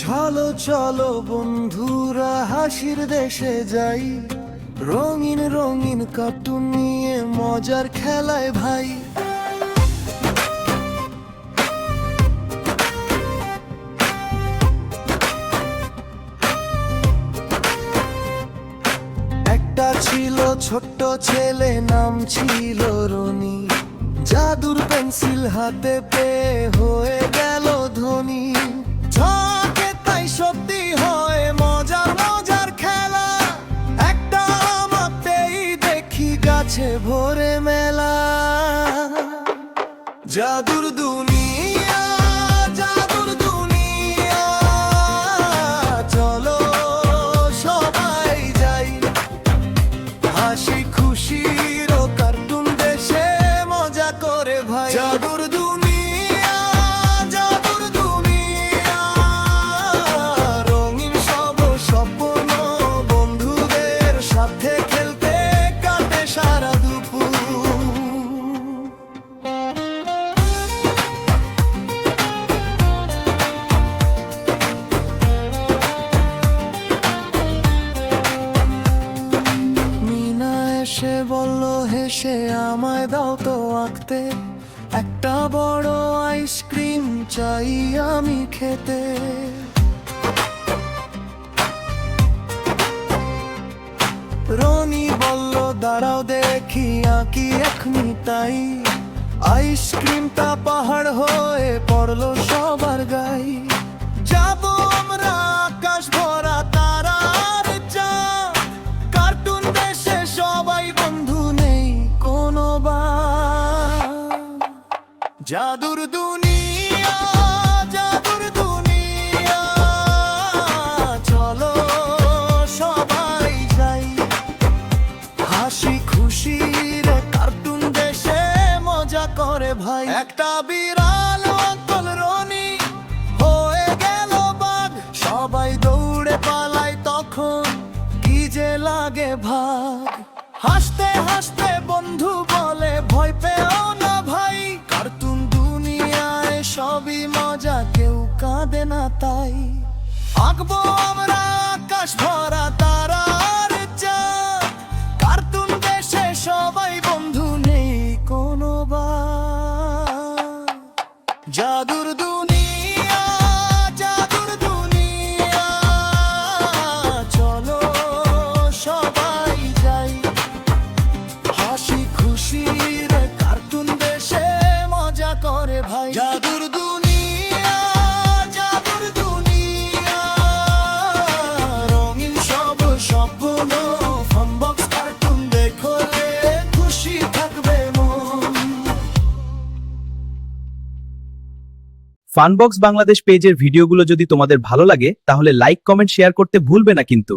চলো চলো বন্ধুরা হাসির দেশে যাই, রঙিন রঙিন কার্টুন নিয়ে মজার খেলায় ভাই। একটা ছিল ছোট্ট ছেলে, নাম ছিল রনি। জাদুর পেন্সিল হাতে পেয়ে হয়ে গেল ধনী। থাকে তাই সত্যি হয় মজার মজার খেলা, একটা আমাতেই দেখি গাছে ভরে মেলা। জাদুর দুনিয়া, জাদুর দুনিয়া, চলো সবাই যাই, হাসি খুশির কার্টুন দেশে মজা করে ভাই। জাদুর দুনিয়া, জাদুর দুনিয়া, রঙিন সব স্বপ্ন বন্ধুদের সাথে খেলতে কাটে সারা দুপুর। মিনা এসে বলল হেসে, আমায় দাও তো আঁকতে, একটা বড় আইসক্রিম চাই আমি খেতে। রনি বলল দাঁড়াও দেখি আঁকি এখনি তাই। আইসক্রিমটা পাহাড় হয়ে পড়লো সবার গাই। যাবো আমরা আকাশ ভরা তারার চাঁদ, কার্টুন দেশে সবাই বন্ধু নেই কোনো বাদ। জাদুর দুনিয়া, জাদুর দুনিয়া, চলো সবাই যাই, হাসি খুশির কার্টুন দেশে মজা করে ভাই। একটা বিড়াল আঙ্কল রনি হয়ে গেল বাঘ, সবাই দৌড়ে পালায় তখন কি যে লাগে ভাগ। হাসতে হাসতে বন্ধু বলে ভয় পেও না ভাই, কার্টুন দুনিয়ায় সবই মজা, কেউ কাঁদে না তাই। আঁকবো আমরা আকাশ ভরা তারার চাঁদ, কার্টুন দেশে সবাই বন্ধু নেই কোনো বাদ। জাদুর দুনিয়া, জাদুর দুনিয়া, চলো সবাই যাই, হাসি খুশির কার্টুন দেশে মজা করে ভাই। জাদুর দুনিয়া, জাদুর দুনিয়া, রঙিন সব স্বপ্ন ফানবক্স কার্টুন দেখলে খুশি থাকবে মন। ফানবক্স বাংলাদেশ পেজের ভিডিওগুলো যদি তোমাদের ভালো লাগে তাহলে লাইক, কমেন্ট, শেয়ার করতে ভুলবে না কিন্তু।